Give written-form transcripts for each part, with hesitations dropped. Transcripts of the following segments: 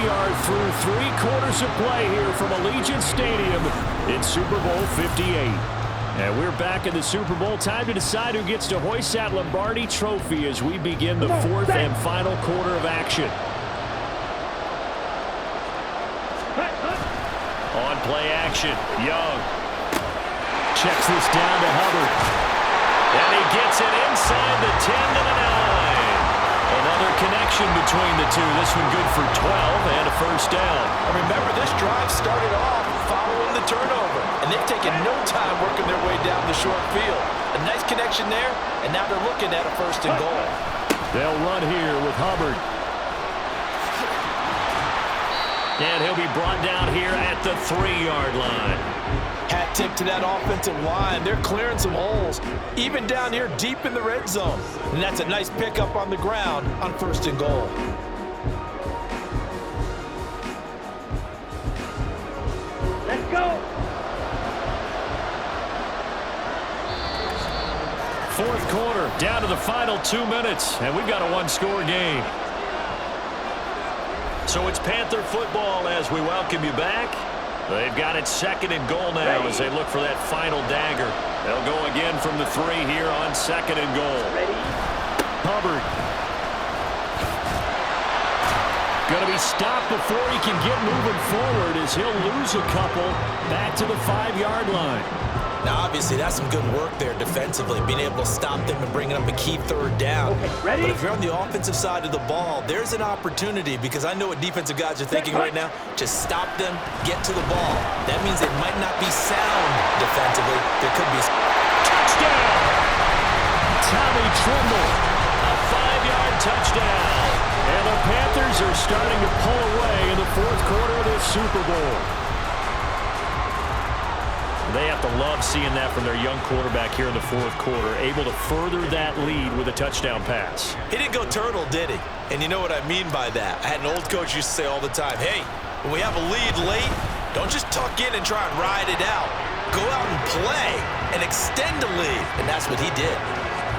We are through 3 quarters of play here from Allegiant Stadium in Super Bowl 58. And we're back in the Super Bowl. Time to decide who gets to hoist that Lombardi trophy as we begin the 4th and final quarter of action. On play action, Young checks this down to Hubbard. And he gets it inside the 10 to the 9. Another connection between the two. This one good for 12 and a first down. And remember, this drive started off following the turnover. And they've taken no time working their way down the short field. A nice connection there, and now they're looking at a 1st and goal. They'll run here with Hubbard. And he'll be brought down here at the 3-yard line. Hat tip to that offensive line. They're clearing some holes, even down here deep in the red zone. And that's a nice pickup on the ground on 1st and goal. Let's go. 4th quarter, down to the final 2 minutes, and we've got a 1-score game. So it's Panther football as we welcome you back. They've got it 2nd and goal now as they look for that final dagger. They'll go again from the 3 here on 2nd and goal. Hubbard. Going to be stopped before he can get moving forward as he'll lose a couple back to the 5-yard line. Now, obviously, that's some good work there defensively, being able to stop them and bringing up a key 3rd down. Ready? But if you're on the offensive side of the ball, there's an opportunity because I know what defensive guys are thinking right now. Just stop them, get to the ball. That means they might not be sound defensively. There could be... Touchdown! Tommy Tremble, a 5-yard touchdown. And the Panthers are starting to pull away in the 4th quarter of this Super Bowl. They have to love seeing that from their young quarterback here in the 4th quarter, able to further that lead with a touchdown pass. He didn't go turtle, did he? And you know what I mean by that. I had an old coach used to say all the time, hey, when we have a lead late, don't just tuck in and try and ride it out. Go out and play and extend the lead. And that's what he did.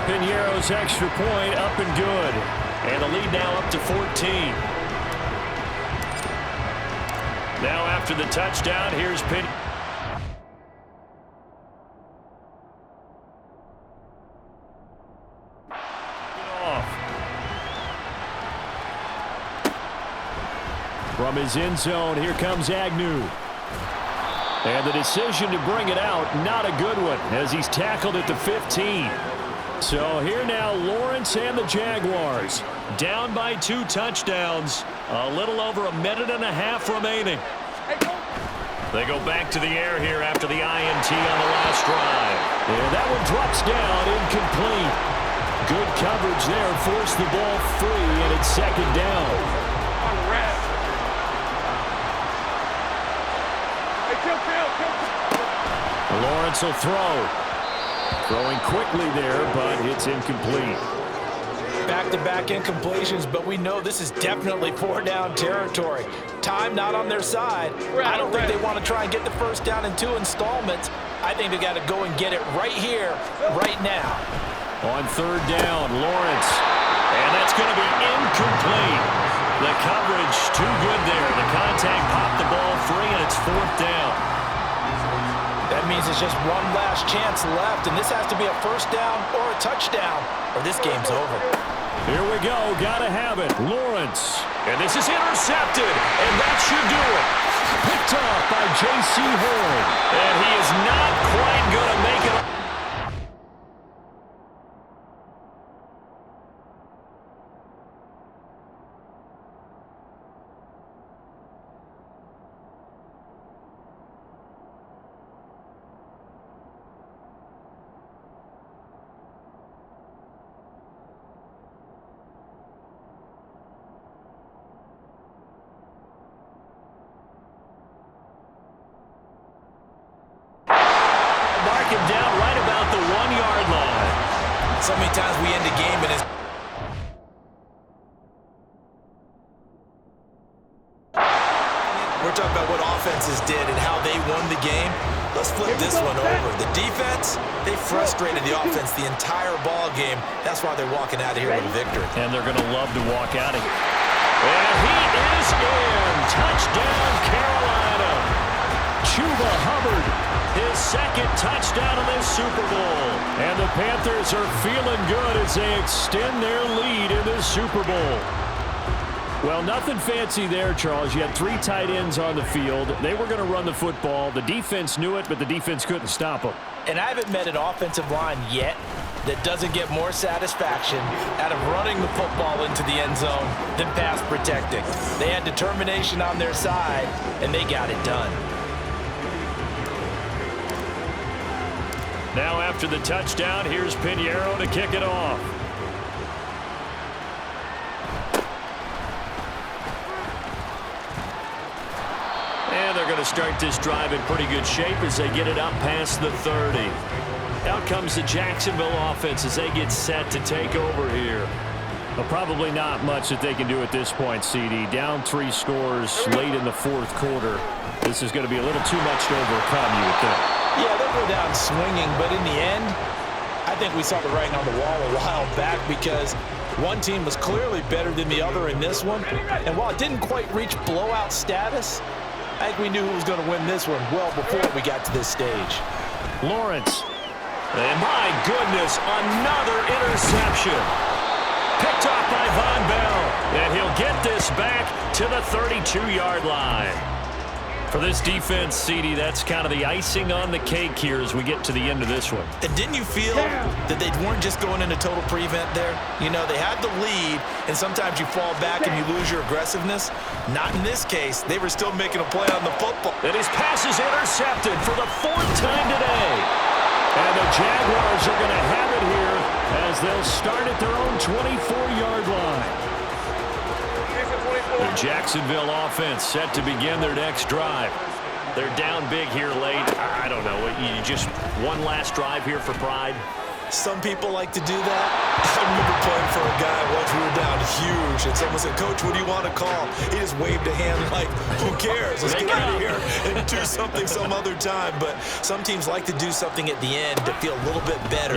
Piñeiro's extra point up and good. And the lead now up to 14. Now after the touchdown, here's Piñeiro. From his end zone, here comes Agnew. And the decision to bring it out, not a good one, as he's tackled at the 15. So here now, Lawrence and the Jaguars, down by 2 touchdowns. A little over a minute and a half remaining. They go back to the air here after the INT on the last drive. And that one drops down, incomplete. Good coverage there, forced the ball free, and it's 2nd down. Lawrence will throw. Throwing quickly there, but it's incomplete. Back-to-back incompletions, but we know this is definitely 4-down territory. Time not on their side. I don't think they want to try and get the 1st down in 2 installments. I think they got to go and get it right here, right now. On 3rd down, Lawrence. And that's going to be incomplete. The coverage too good there. The contact popped the ball free, and it's 4th down. That means it's just one last chance left, and this has to be a 1st down or a touchdown, or this game's over. Here we go. Gotta have it. Lawrence. And this is intercepted, and that should do it. Picked off by J.C. Horn. And he is not quite going to make it. Down right about the 1-yard line. So many times we end the game and it's... We're talking about what offenses did and how they won the game. Let's flip this one over. The defense, they frustrated the offense the entire ball game. That's why they're walking out of here with a victory. And they're going to love to walk out of here. And he is in. Touchdown, Carolina. Chuba Hubbard, his second touchdown of this Super Bowl. And the Panthers are feeling good as they extend their lead in this Super Bowl. Well, nothing fancy there, Charles. You had 3 tight ends on the field. They were going to run the football. The defense knew it, but the defense couldn't stop them. And I haven't met an offensive line yet that doesn't get more satisfaction out of running the football into the end zone than pass protecting. They had determination on their side, and they got it done. Now after the touchdown, here's Pinheiro to kick it off. And they're going to start this drive in pretty good shape as they get it up past the 30. Out comes the Jacksonville offense as they get set to take over here. But probably not much that they can do at this point, CD. Down 3 scores late in the 4th quarter. This is going to be a little too much to overcome, you would think. Yeah, they'll go down swinging, but in the end, I think we saw the writing on the wall a while back because one team was clearly better than the other in this one. And while it didn't quite reach blowout status, I think we knew who was going to win this one well before we got to this stage. Lawrence. And my goodness, another interception. Picked off by Von Bell. And he'll get this back to the 32-yard line. For this defense, CD, that's kind of the icing on the cake here as we get to the end of this one. And didn't you feel that they weren't just going into total prevent there? You know, they had the lead, and sometimes you fall back and you lose your aggressiveness. Not in this case. They were still making a play on the football. And his pass is intercepted for the 4th time today. And the Jaguars are going to have it here as they'll start at their own 24-yard line. The Jacksonville offense set to begin their next drive. They're down big here late. I don't know. You just one last drive here for pride. Some people like to do that. I remember playing for a guy once we were down huge, and someone said, "Coach, what do you want to call?" He just waved a hand like, "Who cares? Let's get out of here and do something some other time." But some teams like to do something at the end to feel a little bit better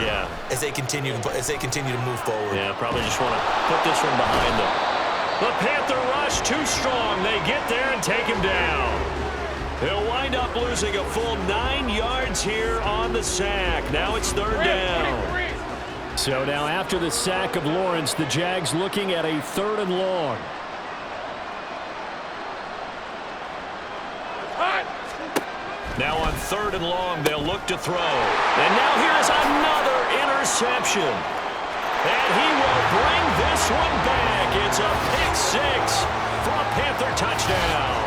as they continue to move forward. Yeah, probably just want to put this one behind them. The Panther rush too strong. They get there and take him down. He'll wind up losing a full 9 yards here on the sack. Now it's 3rd down. So now after the sack of Lawrence, the Jags looking at a 3rd and long. Now on 3rd and long, they'll look to throw. And now here's another interception. And he will bring this one back. It's a pick-6 for a Panther touchdown.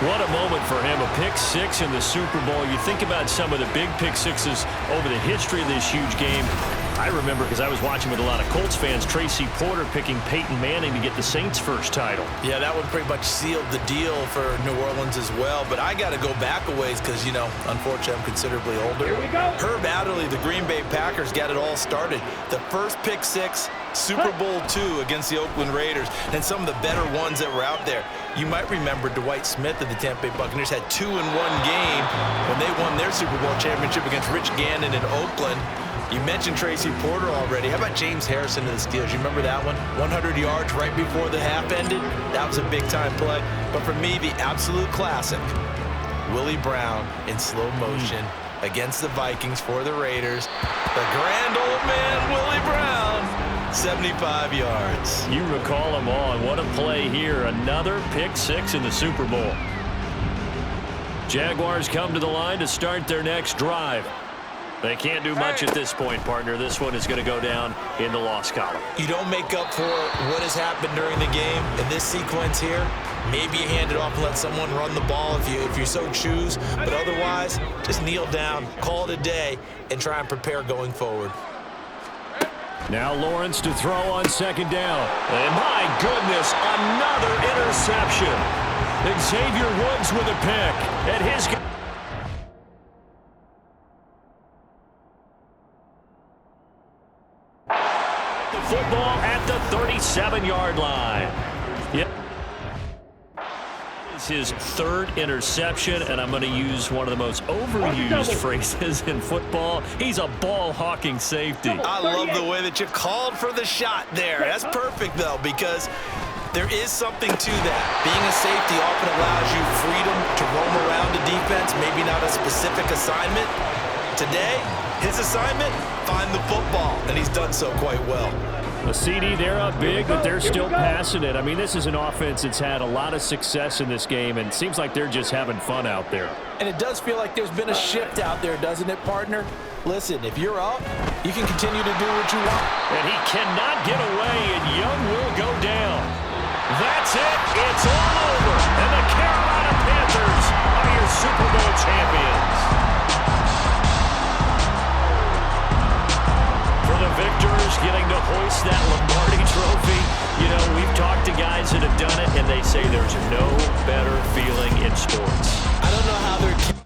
What a moment for him, a pick-6 in the Super Bowl. You think about some of the big pick-6s over the history of this huge game. I remember, because I was watching with a lot of Colts fans, Tracy Porter picking Peyton Manning to get the Saints' first title. Yeah, that one pretty much sealed the deal for New Orleans as well. But I got to go back a ways because, you know, unfortunately I'm considerably older. Here we go. Herb Adderley, the Green Bay Packers, got it all started. The first pick-6, Super Bowl II against the Oakland Raiders, and some of the better ones that were out there. You might remember Dwight Smith of the Tampa Bay Buccaneers had 2 in one game when they won their Super Bowl championship against Rich Gannon in Oakland. You mentioned Tracy Porter already. How about James Harrison of the Steelers? You remember that one? 100 yards right before the half ended? That was a big-time play. But for me, the absolute classic, Willie Brown in slow motion against the Vikings for the Raiders. The grand old man, Willie Brown, 75 yards. You recall them all, and what a play here. Another pick-6 in the Super Bowl. Jaguars come to the line to start their next drive. They can't do much at this point, partner. This one is going to go down in the loss column. You don't make up for what has happened during the game in this sequence here. Maybe you hand it off and let someone run the ball if you so choose. But otherwise, just kneel down, call it a day, and try and prepare going forward. Now Lawrence to throw on 2nd down. And my goodness, another interception. Xavier Woods with a pick. And his... football at the 37-yard line. Yep. It's his 3rd interception, and I'm going to use one of the most overused phrases in football. He's a ball-hawking safety. I love the way that you called for the shot there. That's perfect, though, because There is something to that. Being a safety often allows you freedom to roam around the defense, maybe not a specific assignment. Today, his assignment, find the football, and he's done so quite well. A CD, they're up big, but they're still passing it. I mean, this is an offense that's had a lot of success in this game, and it seems like they're just having fun out there. And it does feel like there's been a shift out there, doesn't it, partner? Listen, if you're up, you can continue to do what you want. And he cannot get away, and Young will go down. That's it. It's all over. And the Carolina Panthers are your Super Bowl champions. For the victors, getting to hoist that Lombardi trophy. You know, we've talked to guys that have done it, and they say there's no better feeling in sports. I don't know how they're